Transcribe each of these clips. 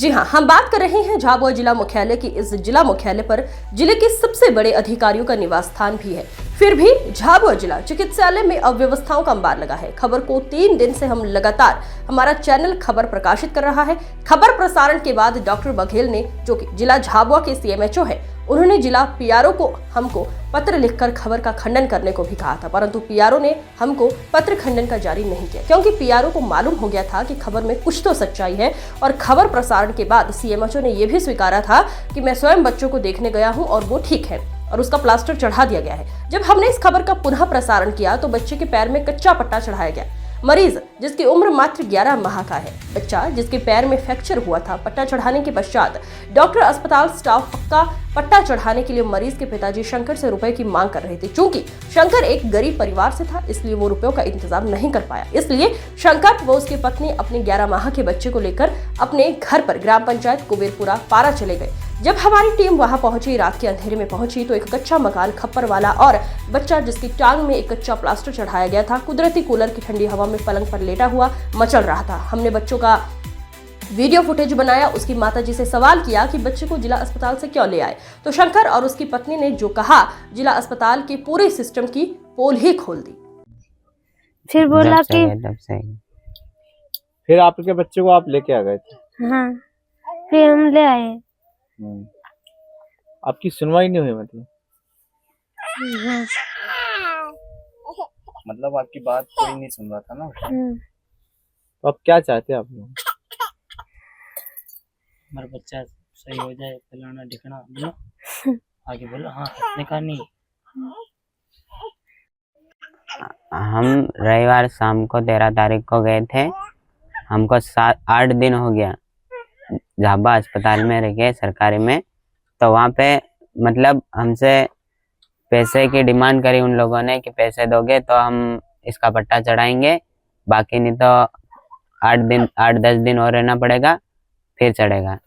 जी हाँ, हम बात कर रहे हैं झाबुआ जिला मुख्यालय की। इस जिला मुख्यालय पर जिले के सबसे बड़े अधिकारियों का निवास स्थान भी है। फिर भी झाबुआ जिला चिकित्सालय में अव्यवस्थाओं का अंबार लगा है। खबर को 3 दिन से हम लगातार हमारा चैनल खबर प्रकाशित कर रहा है। खबर प्रसारण के बाद डॉक्टर बघेल ने, जो कि जिला झाबुआ के सीएमएचओ है, उन्होंने जिला पीआरओ को हमको पत्र लिखकर खबर का खंडन करने को भी कहा था, परंतु पीआरओ ने हमको पत्र खंडन का जारी नहीं किया, क्योंकि पीआरओ को मालूम हो गया था कि खबर में कुछ तो सच्चाई है। और खबर प्रसारण के बाद सीएमएचओ ने यह भी स्वीकारा था कि मैं स्वयं बच्चों को देखने गया हूं और वो ठीक है और उसका प्लास्टर चढ़ा दिया गया है। जब हमने इस खबर का पुनः प्रसारण किया तो बच्चे के पैर में कच्चा पट्टा चढ़ाया गया। मरीज जिसकी उम्र मात्र 11 माह का है, बच्चा जिसके पैर में फ्रैक्चर हुआ था। पट्टा चढ़ाने के पश्चात डॉक्टर अस्पताल स्टाफ पक्का पट्टा चढ़ाने के लिए मरीज के पिताजी शंकर से रुपए की मांग कर रहे थे। चूंकि शंकर एक गरीब परिवार से था, इसलिए वो रुपयों का इंतजाम नहीं कर पाया। इसलिए शंकर व उसकी पत्नी अपने 11 माह के बच्चे को लेकर अपने घर पर ग्राम पंचायत कुबेरपुरा पारा चले गए। जब हमारी टीम वहां पहुंची, रात के अंधेरे में पहुंची, तो एक कच्चा मकान, खप्पर वाला और बच्चा जिसकी टांग में एक कच्चा प्लास्टर चढ़ाया गया था, कुदरती कूलर की ठंडी हवा में पलंग पर लेटा हुआ मचल रहा था। हमने बच्चों का वीडियो फुटेज बनाया। उसकी माताजी से सवाल किया कि बच्चे को जिला अस्पताल से क्यों ले आए, तो शंकर और उसकी पत्नी ने जो कहा, जिला अस्पताल के पूरे सिस्टम की पोल ही खोल दी। फिर बोला कि फिर आपके बच्चे को आप लेके आ गए थे? हाँ, फिर हम ले आए। आपकी सुनवाई नहीं हुई मतलब? हाँ। मतलब आपकी बात कोई नहीं सुन रहा था ना? तो आप क्या चाहते हैं आप लोग? हमारा बच्चा सही हो जाए, फलाना ढिकना बोलो, आगे बोलो। हाँ, इतने का नहीं। हम रविवार शाम को 13 तारीख को गए थे। हमको 7-8 दिन हो गया झाबुआ अस्पताल में रह गए, सरकारी में। तो वहाँ पे मतलब हमसे पैसे की डिमांड करी उन लोगों ने कि पैसे दोगे तो हम इसका पट्टा चढ़ाएंगे, बाकी नहीं तो 8-10 दिन और रहना पड़ेगा, फिर चढ़ेगा।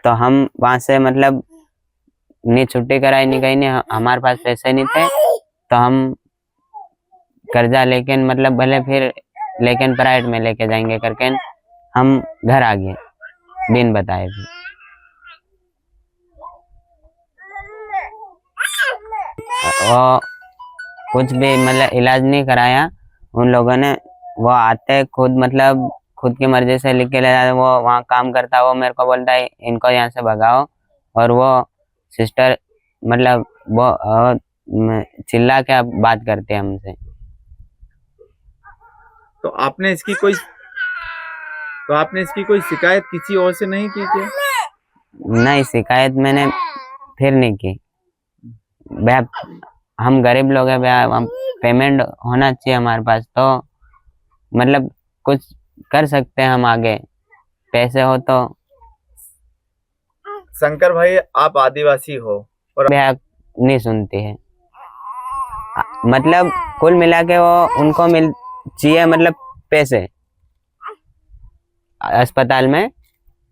तो हम वहाँ से मतलब नहीं छुट्टी कराई, नहीं कहीं नहीं, हमारे पास पैसे नहीं थे। तो हम कर्जा लेकिन मतलब भले फिर लेकिन प्राइवेट में लेके जाएंगे करके हम घर आ गए बिन बताए भी। वो कुछ भी मतलब इलाज नहीं कराया उन लोगों ने। वो आते खुद मतलब खुद की मर्जी से लिख के ले जाते। वो वहाँ काम करता, वो मेरे को बोलता है इनको यहाँ से भगाओ, और वो सिस्टर मतलब वो चिल्ला के बात करते हैं हमसे। तो आपने इसकी कोई शिकायत किसी और से नहीं की क्या? नहीं, शिकायत मैंने फिर नहीं की। भैया हम गरीब लोग हैं भैया, हम पेमेंट होना चाहिए हमारे पास, तो मतलब कुछ कर सकते हैं हम आगे, पैसे हो तो। शंकर भाई, आप आदिवासी हो और भैया नहीं सुनती है, मतलब कुल मिला के वो उनको मिल चाहिए मतलब पैसे। अस्पताल में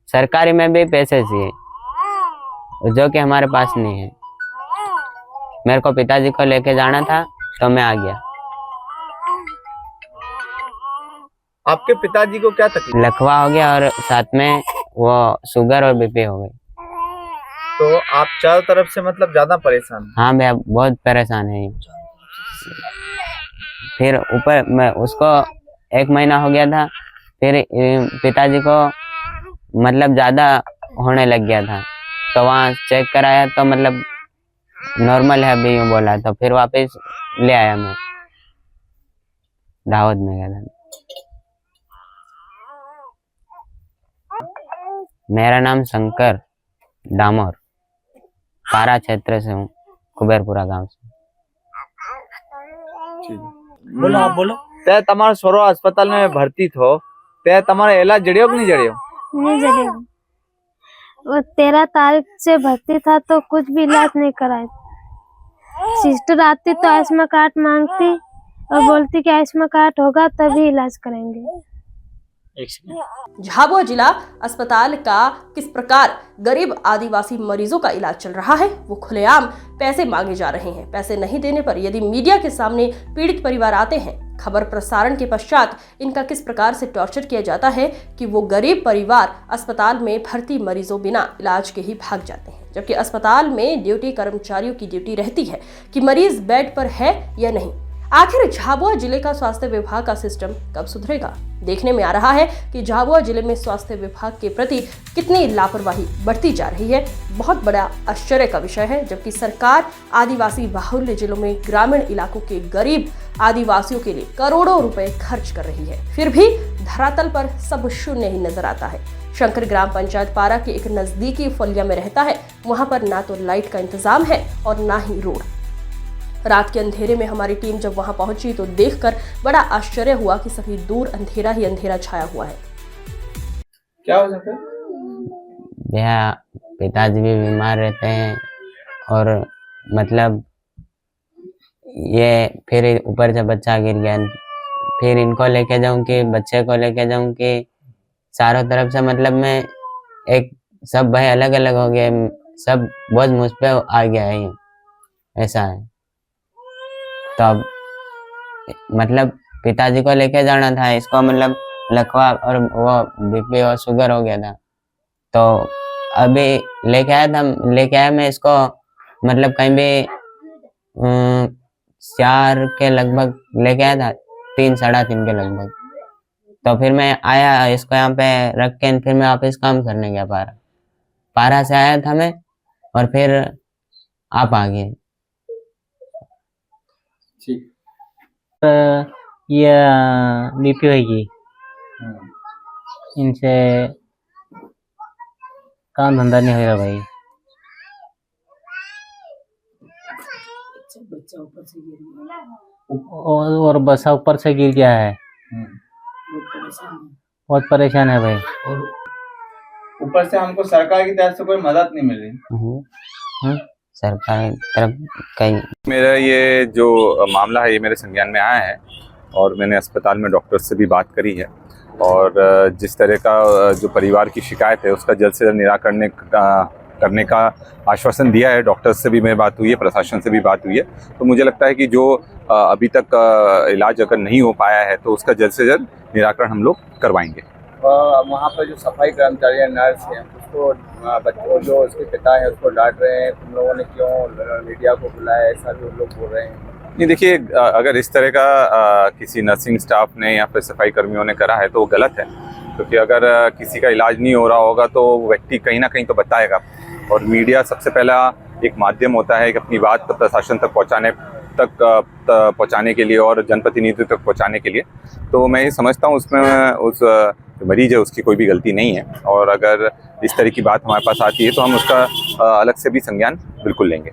सरकारी में भी पैसे चाहिए, जो कि हमारे पास नहीं है। मेरे को पिताजी को लेके जाना था तो मैं आ गया। आपके पिताजी को क्या तकलीफ? लकवा हो गया और साथ में वो शुगर और बीपी हो गई। तो आप चारों तरफ से मतलब ज्यादा परेशान? हाँ भैया, बहुत परेशान है। फिर ऊपर मैं उसको 1 महीना हो गया था, फिर पिताजी को मतलब ज्यादा होने लग गया था, तो वहाँ चेक कराया तो मतलब नॉर्मल है अभी यूँ बोला, तो फिर वापस ले आया। मैं दाहोद में गया था। मेरा नाम शंकर डामोर, पारा क्षेत्र से हूँ, कुबेरपुरा गांव से। बोलो, आप बोलो। ते तमारा छोरो अस्पताल में भर्ती थो, ते तमारा इलाज जड़ियो कि नहीं जड़ियो? नहीं जड़ेगा। वो 13 तारीख से भर्ती था तो कुछ भी इलाज नहीं कराए। सिस्टर आती तो आयुष्मान कार्ड मांगती और बोलती कि आयुष्मान कार्ड होगा तभी इलाज करेंगे। एक सेकंड। झाबुआ जिला अस्पताल का किस प्रकार गरीब आदिवासी मरीजों का इलाज चल रहा है, वो खुलेआम पैसे मांगे जा रहे हैं। पैसे नहीं देने पर यदि मीडिया के सामने पीड़ित परिवार आते हैं, खबर प्रसारण के पश्चात इनका किस प्रकार से टॉर्चर किया जाता है कि वो गरीब परिवार अस्पताल में भर्ती मरीजों बिना इलाज के ही भाग जाते हैं, जबकि अस्पताल में ड्यूटी कर्मचारियों की ड्यूटी रहती है कि मरीज बेड पर है या नहीं। आखिर झाबुआ जिले का स्वास्थ्य विभाग का सिस्टम कब सुधरेगा? देखने में आ रहा है कि झाबुआ जिले में स्वास्थ्य विभाग के प्रति कितनी लापरवाही बढ़ती जा रही है, बहुत बड़ा आश्चर्य का विषय है। जबकि सरकार आदिवासी बाहुल्य जिलों में ग्रामीण इलाकों के गरीब आदिवासियों के लिए करोड़ों रुपए खर्च कर रही है, फिर भी धरातल पर सब शून्य ही नजर आता है। शंकर ग्राम पंचायत पारा के एक नजदीकी फलिया में रहता है, वहां पर ना तो लाइट का इंतजाम है और ना ही रोड। रात के अंधेरे में हमारी टीम जब वहां पहुंची तो देखकर बड़ा आश्चर्य हुआ कि सभी दूर अंधेरा ही अंधेरा छाया हुआ है। क्या हो सकता है? भैया पिताजी भी बीमार रहते हैं और मतलब ये फिर ऊपर से बच्चा गिर गया, फिर इनको लेके जाऊं कि बच्चे को लेके जाऊं कि चारों तरफ से मतलब मैं एक सब भाई अलग अलग हो गए, सब बोझ मुझ पे आ गया है, ये ऐसा है। तो अब मतलब पिताजी को लेके जाना था, इसको मतलब लकवा और वो बीपी और शुगर हो गया था, तो अभी लेके आया मैं इसको मतलब कहीं भी 4 के लगभग लेके आया था, 3 साढ़े 3 के लगभग। तो फिर मैं आया, इसको यहाँ पे रख के फिर मैं वापस काम करने गया पारा से आया था मैं, और फिर आप आ गए। ये बीपी होगी, इनसे काम धंधा नहीं हो रहा भाई। और बसा ऊपर से गिर गया है, बहुत परेशान है भाई। और ऊपर से हमको सरकार की तरफ से कोई मदद नहीं मिल रही। सरकार की तरफ कहीं मेरा ये जो मामला है ये मेरे संज्ञान में आया है और मैंने अस्पताल में डॉक्टर से भी बात करी है, और जिस तरह का जो परिवार की शिकायत है उसका जल्द से जल्द निराकरण करने का आश्वासन दिया है। डॉक्टर से भी मेरी बात हुई है, प्रशासन से भी बात हुई है। तो मुझे लगता है कि जो अभी तक इलाज अगर नहीं हो पाया है तो उसका जल्द से जल्द निराकरण हम लोग करवाएंगे। वहाँ पर जो सफाई कर्मचारी है, नर्स हैं, उसको बच्चों जो उसके पिता है उसको डांट रहे हैं, तुम लोगों ने क्यों मीडिया को बुलाया, ऐसा भी लोग बोल रहे हैं। नहीं देखिए, अगर इस तरह का किसी नर्सिंग स्टाफ ने या फिर सफाई कर्मियों ने करा है तो वो गलत है, क्योंकि अगर किसी का इलाज नहीं हो रहा होगा तो व्यक्ति कहीं ना कहीं तो बताएगा, और मीडिया सबसे पहला एक माध्यम होता है कि अपनी बात प्रशासन तक पहुंचाने के लिए और जनप्रतिनिधि तक पहुंचाने के लिए। तो मैं ये समझता हूँ उसमें उस मरीज है उसकी कोई भी गलती नहीं है, और अगर इस तरह की बात हमारे पास आती है तो हम उसका अलग से भी संज्ञान बिल्कुल लेंगे।